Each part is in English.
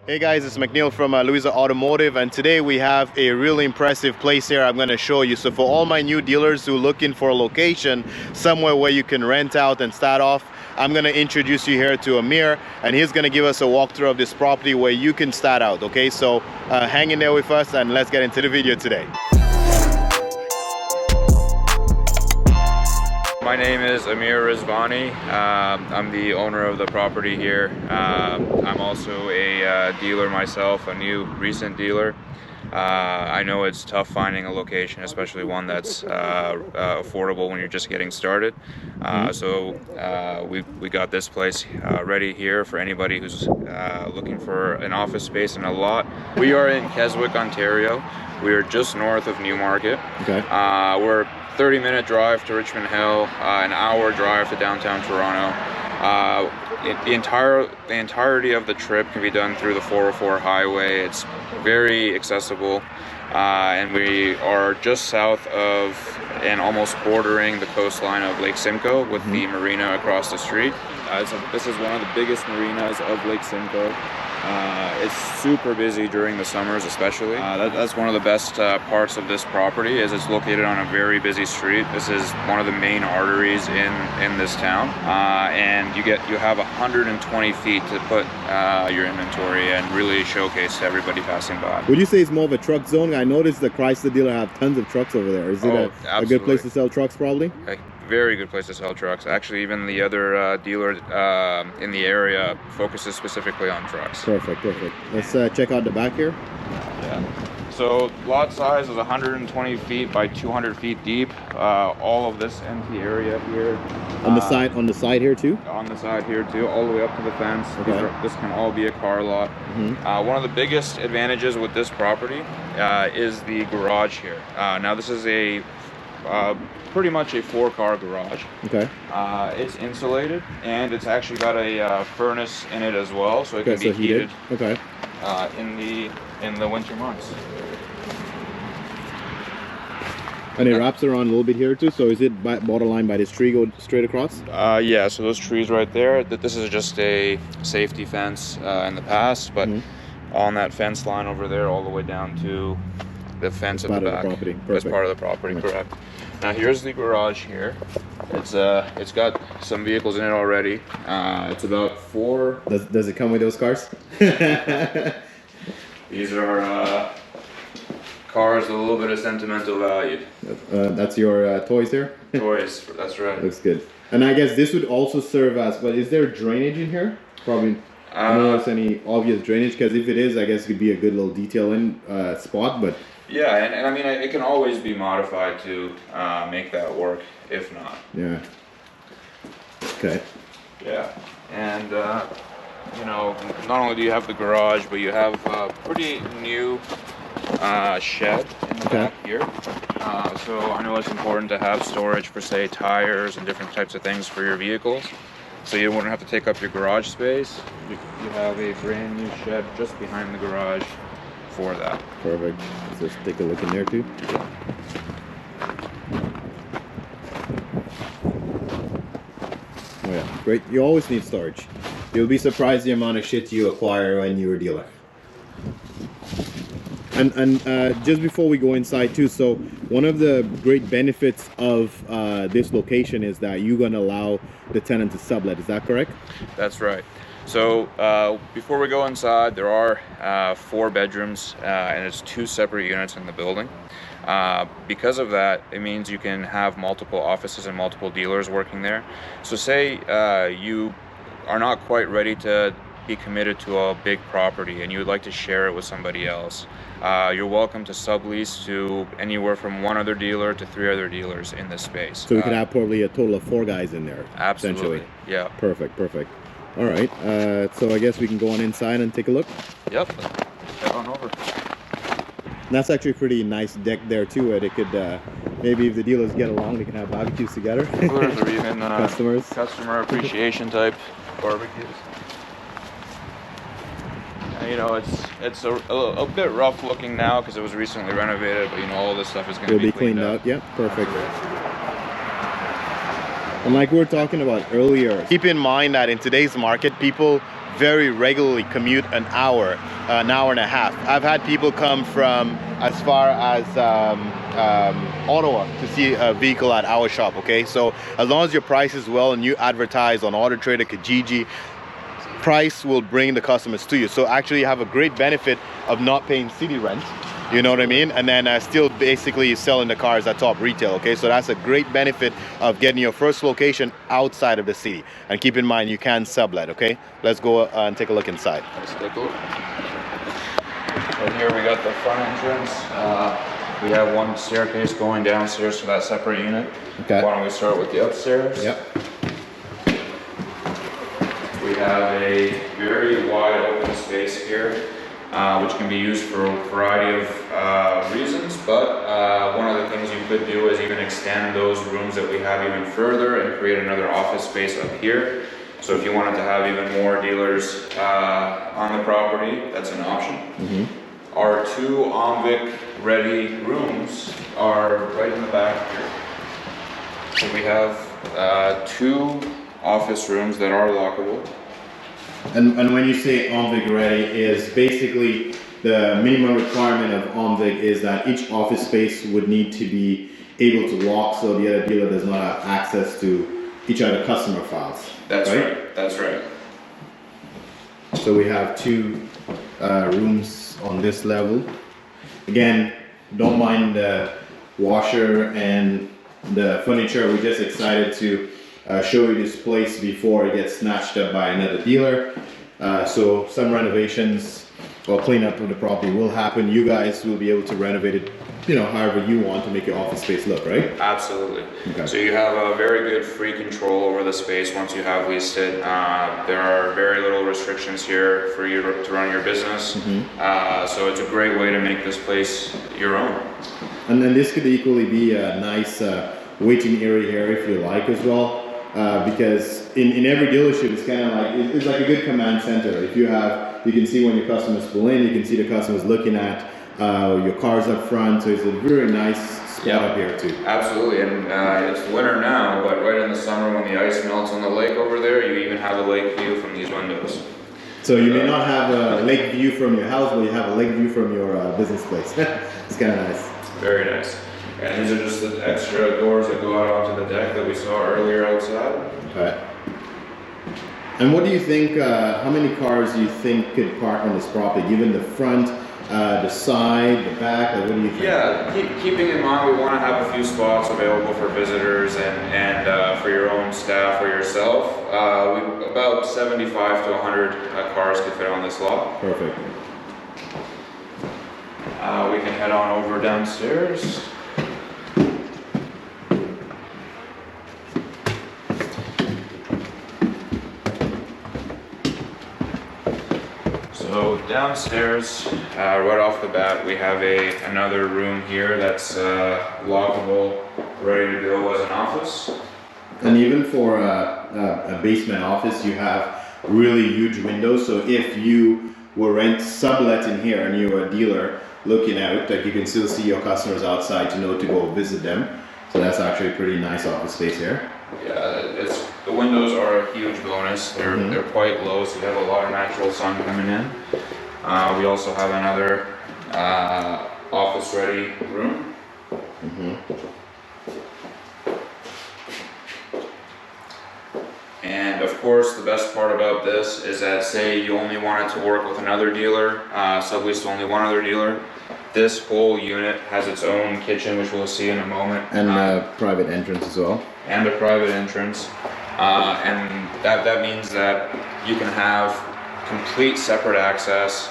Hey guys, it's McNeil from Louisa Automotive, and today we have a really impressive place here I'm going to show you. So for all my new dealers who are looking for a location somewhere where you can rent out and start off, I'm going to introduce you here to Amir, and he's going to give us a walkthrough of this property where you can start out. Okay, so hang in there with us and let's get into the video today. My name is Amir Rezvani. I'm the owner of the property here. I'm also a dealer myself, a recent dealer. I know it's tough finding a location, especially one that's affordable when you're just getting started. So we got this place ready here for anybody who's looking for an office space and a lot. We are in Keswick, Ontario. We are just north of Newmarket. Okay. We're 30-minute drive to Richmond Hill, an hour drive to downtown Toronto. The entirety of the trip can be done through the 404 highway. It's very accessible, and we are just south of and almost bordering the coastline of Lake Simcoe with the marina across the street. This is one of the biggest marinas of Lake Simcoe. It's super busy during the summers, especially. That's one of the best parts of this property, is it's located on a very busy street. This is one of the main arteries in this town, and you have 120 feet to put your inventory and really showcase to everybody passing by. Would you say it's more of a truck zone? I noticed the Chrysler dealer have tons of trucks over there. Is it a good place to sell trucks, probably? Very good place to sell trucks. Actually, even the other dealer in the area focuses specifically on trucks. Perfect. Let's check out the back here. Yeah. So lot size is 120 feet by 200 feet deep. All of this empty area here. On the side here too? On the side here too, all the way up to the fence. Okay. This can all be a car lot. One of the biggest advantages with this property is the garage here. Now this is a pretty much a 4-car garage. Okay. It's insulated, and it's actually got a furnace in it as well, so it can be heated. Okay. In the winter months. And it wraps around a little bit here too. So is it borderline by this tree go straight across? Yeah. So those trees right there. This is just a safety fence in the past, but on that fence line over there, all the way down to the fence at the back. That's part of the property, correct. Now here's the garage here. It's got some vehicles in it already. It's about 4. Does it come with those cars? These are cars with a little bit of sentimental value. That's your toys here? Toys, that's right. Looks good. And I guess this would also serve as, but is there drainage in here? Probably. I don't know if there's any obvious drainage, because if it is, I guess it could be a good little detail in spot, but. Yeah, and I mean, it can always be modified to make that work, if not. Yeah. Okay. Yeah, and you know, not only do you have the garage, but you have a pretty new shed in the back here. So I know it's important to have storage for, say, tires and different types of things for your vehicles. So you wouldn't have to take up your garage space. You have a brand new shed just behind the garage for that. Perfect. Let's just take a look in there too. Oh yeah, great. You always need storage. You'll be surprised the amount of shit you acquire when you're a dealer. And just before we go inside too, so one of the great benefits of this location is that you're going to allow the tenant to sublet. Is that correct? That's right. So before we go inside, there are 4 bedrooms, and it's 2 separate units in the building. Because of that, it means you can have multiple offices and multiple dealers working there. So say you are not quite ready to be committed to a big property and you would like to share it with somebody else, you're welcome to sublease to anywhere from 1 other dealer to 3 other dealers in this space. So we could have probably a total of 4 guys in there. Absolutely. Yeah. Perfect. All right, so I guess we can go on inside and take a look. Yep, head on over. And that's actually a pretty nice deck there too. It could maybe if the dealers get along, they can have barbecues together. Or even customer appreciation type barbecues. You know, it's a bit rough looking now because it was recently renovated, but you know, all this stuff is going to be cleaned up. Yeah, perfect. And like we were talking about earlier, keep in mind that in today's market, people very regularly commute an hour and a half. I've had people come from as far as Ottawa to see a vehicle at our shop, okay? So as long as your price is well and you advertise on Auto Trader, Kijiji, price will bring the customers to you. So actually you have a great benefit of not paying city rent, you know what I mean? And then still basically selling the cars at top retail, okay? So that's a great benefit of getting your first location outside of the city. And keep in mind, you can sublet, okay? Let's go and take a look inside. Let's take a look. Right here we got the front entrance. We have one staircase going downstairs to that separate unit. Okay. Why don't we start with the upstairs? Yep. We have a very wide open space here, which can be used for a variety of reasons, but one of the things you could do is even extend those rooms that we have even further and create another office space up here. So if you wanted to have even more dealers on the property, that's an option. Mm-hmm. Our two OMVIC ready rooms are right in the back here. So we have two office rooms that are lockable. And when you say OMVIC ready, is basically the minimum requirement of OMVIC is that each office space would need to be able to lock so the other dealer does not have access to each other customer files. That's right. That's right. So we have two rooms on this level. Again, don't mind the washer and the furniture. We're just excited to show you this place before it gets snatched up by another dealer. So some renovations or cleanup of the property will happen. You guys will be able to renovate it, you know, however you want to make your office space look, right? Absolutely. Okay. So you have a very good free control over the space once you have leased it. There are very little restrictions here for you to run your business. Mm-hmm. So it's a great way to make this place your own. And then this could equally be a nice waiting area here if you like as well. Because in every dealership, it's kind of like, it's like a good command center. If you have, you can see when your customers pull in, you can see the customers looking at your cars up front. So it's a very nice spot up here too. Absolutely, and it's winter now, but right in the summer when the ice melts on the lake over there, you even have a lake view from these windows. So you may not have a lake view from your house, but you have a lake view from your business place. It's kind of nice. Very nice. And these are just the extra doors that go out onto the deck that we saw earlier outside. Okay. And what do you think, how many cars do you think could park on this property, given the front, the side, the back, like what do you think? Yeah, keeping in mind we want to have a few spots available for visitors and for your own staff or yourself. About 75 to 100 cars could fit on this lot. Perfect. We can head on over downstairs. So downstairs, right off the bat, we have another room here that's lockable, ready to go as an office. And even for a basement office, you have really huge windows. So if you were sublet in here and you're a dealer looking out, like you can still see your customers outside to know to go visit them. So that's actually a pretty nice office space here. Yeah, the windows are a huge bonus. They're quite low, so you have a lot of natural sun coming in. We also have another office-ready room. And of course, the best part about this is that say you only wanted to work with another dealer, sublease to only one other dealer, this whole unit has its own kitchen, which we'll see in a moment. And a private entrance as well. And a private entrance. And that means that you can have complete separate access,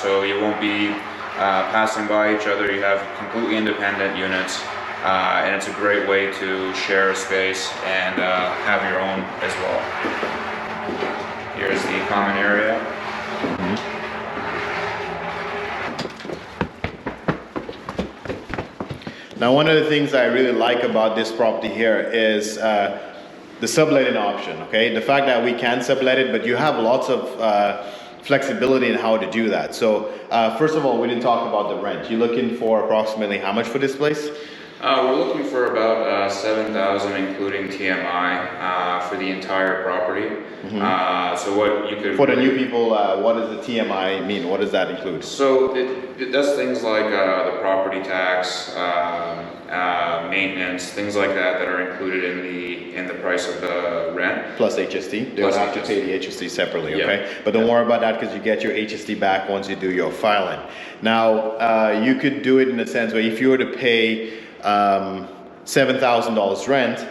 so you won't be passing by each other. You have completely independent units, and it's a great way to share a space and have your own as well. Here's the common area. Now, one of the things I really like about this property here is the subletting option, okay? The fact that we can sublet it, but you have lots of flexibility in how to do that. So, first of all, we didn't talk about the rent. You're looking for approximately how much for this place? We're looking for about 7,000, including TMI, for the entire property. So what you could For the new people, what does the TMI mean? What does that include? So it does things like the property tax, maintenance, things like that that are included in the price of the rent. Plus HST. They'll have to pay the HST separately, Yeah. okay? But don't worry about that because you get your HST back once you do your filing. Now, you could do it in a sense where if you were to pay $7,000 rent,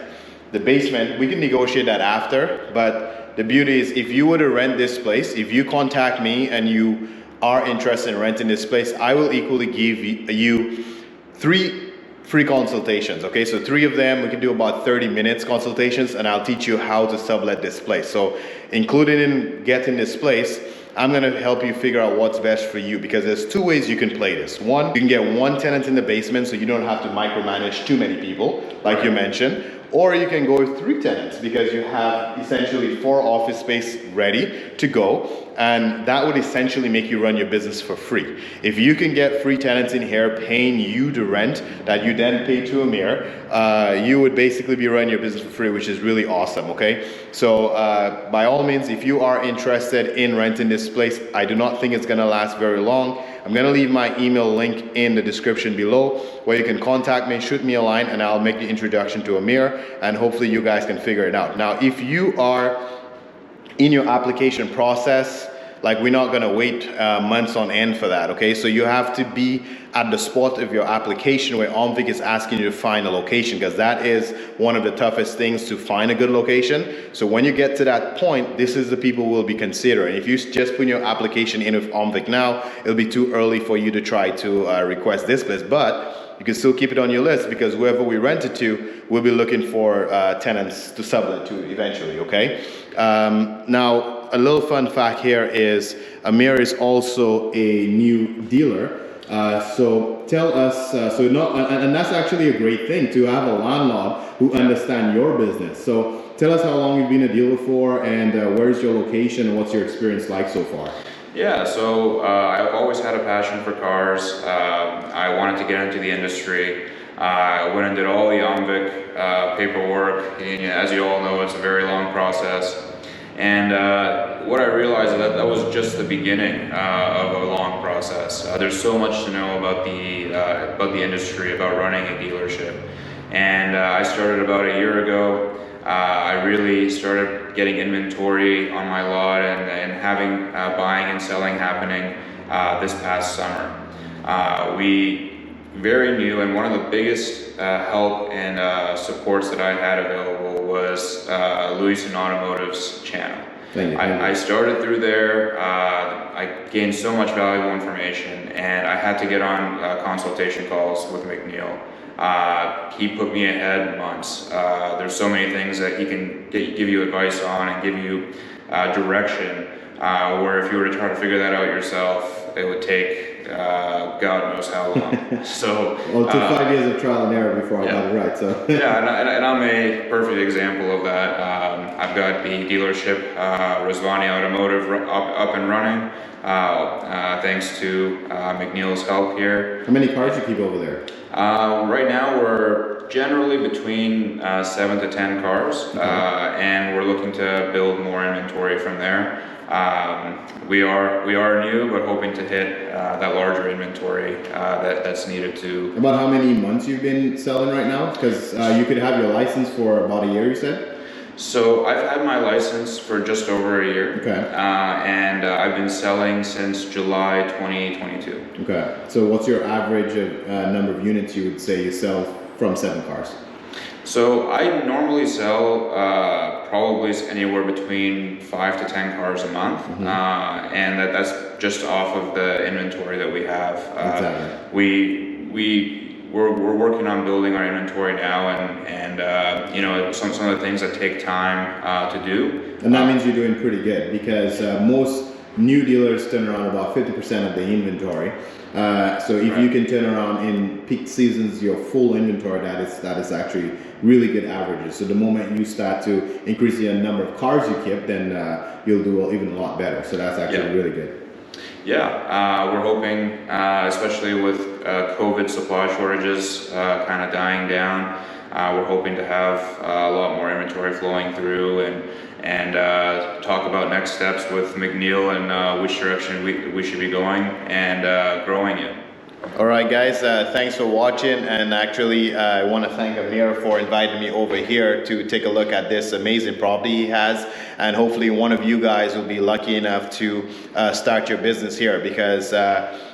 the basement, we can negotiate that after, but the beauty is if you were to rent this place, if you contact me and you are interested in renting this place, I will equally give you 3 free consultations, okay? So 3 of them, we can do about 30 minutes consultations and I'll teach you how to sublet this place. So included in getting this place, I'm gonna help you figure out what's best for you because there's 2 ways you can play this. One, you can get 1 tenant in the basement so you don't have to micromanage too many people, like you mentioned. Or you can go with 3 tenants because you have essentially 4 office space ready to go, and that would essentially make you run your business for free. If you can get 3 tenants in here paying you the rent that you then pay to Amir, you would basically be running your business for free, which is really awesome, okay? So by all means, if you are interested in renting this place, I do not think it's gonna last very long. I'm gonna leave my email link in the description below where you can contact me, shoot me a line, and I'll make the introduction to Amir, and hopefully you guys can figure it out. Now, if you are in your application process, like we're not gonna wait months on end for that, okay? So you have to be at the spot of your application where OMVIC is asking you to find a location, because that is one of the toughest things to find a good location. So when you get to that point, this is the people we'll be considering. If you just put your application in with OMVIC now, it'll be too early for you to try to request this place, but you can still keep it on your list because whoever we rent it to, we'll be looking for tenants to sublet to eventually, okay? Now, a little fun fact here is Amir is also a new dealer. So tell us, and that's actually a great thing to have a landlord who understands your business. So tell us how long you've been a dealer for and where's your location and what's your experience like so far? Yeah, so I've always had a passion for cars. I wanted to get into the industry. I went and did all the OMVIC paperwork. And, as you all know, it's a very long process. And what I realized is that was just the beginning of a long process. There's so much to know about the industry, about running a dealership. And I started about a year ago. I really started getting inventory on my lot and having buying and selling happening this past summer. We very new, and one of the biggest help and supports that I had available was Louis and Automotive's channel. I started through there. I gained so much valuable information, and I had to get on consultation calls with McNeil. He put me ahead months. There's so many things that he can give you advice on and give you direction, where if you were to try to figure that out yourself, it would take God knows how long. So well, it took 5 years of trial and error before I got it right. So yeah, and I'm a perfect example of that. I've got the dealership Rezvani Automotive up and running, thanks to McNeil's help here. How many cars do you keep over there? Right now we're generally between 7 to 10 cars, and we're looking to build more inventory from there. We are new, but hoping to hit that larger inventory that's needed to. About how many months you've been selling right now? Because you could have your license for about a year, you said? So I've had my license for just over a year. Okay. And I've been selling since July 2022. Okay. So what's your average of number of units you would say you sell from 7 cars? So I normally sell probably anywhere between 5 to 10 cars a month, and that's just off of the inventory that we have. Exactly. We're working on building our inventory now, and you know, some of the things that take time to do. And that means you're doing pretty good because most new dealers turn around about 50% of the inventory. So if you can turn around in peak seasons your full inventory, that is actually really good averages. So the moment you start to increase the number of cars you keep, then you'll do even a lot better. So that's actually really good. Yeah, we're hoping, especially with COVID supply shortages kind of dying down, we're hoping to have a lot more inventory flowing through and talk about next steps with McNeil and which direction we should be going and growing it. All right, guys, thanks for watching. And actually, I want to thank Amir for inviting me over here to take a look at this amazing property he has. And hopefully one of you guys will be lucky enough to start your business here, because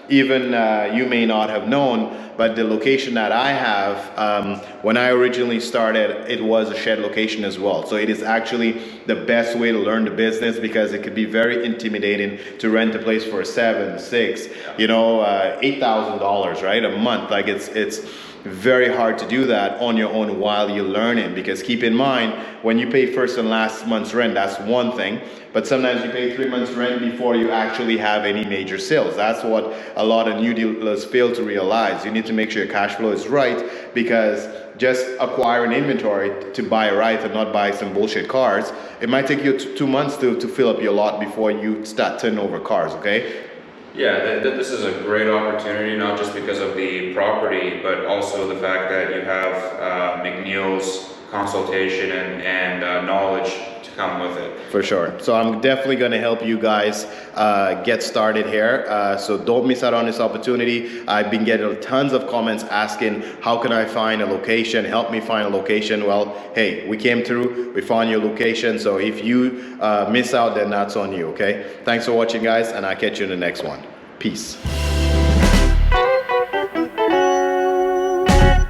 even you may not have known, but the location that I have, when I originally started, it was a shed location as well. So it is actually the best way to learn the business, because it could be very intimidating to rent a place for $7, $6, you know, $8,000, right, a month. Like it's very hard to do that on your own while you're learning, because keep in mind, when you pay first and last month's rent, that's one thing, but sometimes you pay 3 months rent before you actually have any major sales. That's what a lot of new dealers fail to realize. You need to make sure your cash flow is right, because just acquiring inventory to buy a right and not buy some bullshit cars, it might take you 2 months to fill up your lot before you start turning over cars, okay? Yeah, this is a great opportunity, not just because of the property, but also the fact that you have McNeil's consultation and knowledge to come with it. For sure. So I'm definitely going to help you guys get started here. So don't miss out on this opportunity. I've been getting tons of comments asking, how can I find a location? Help me find a location. Well, hey, we came through, we found your location. So if you miss out, then that's on you, okay? Thanks for watching, guys, and I'll catch you in the next one. Peace.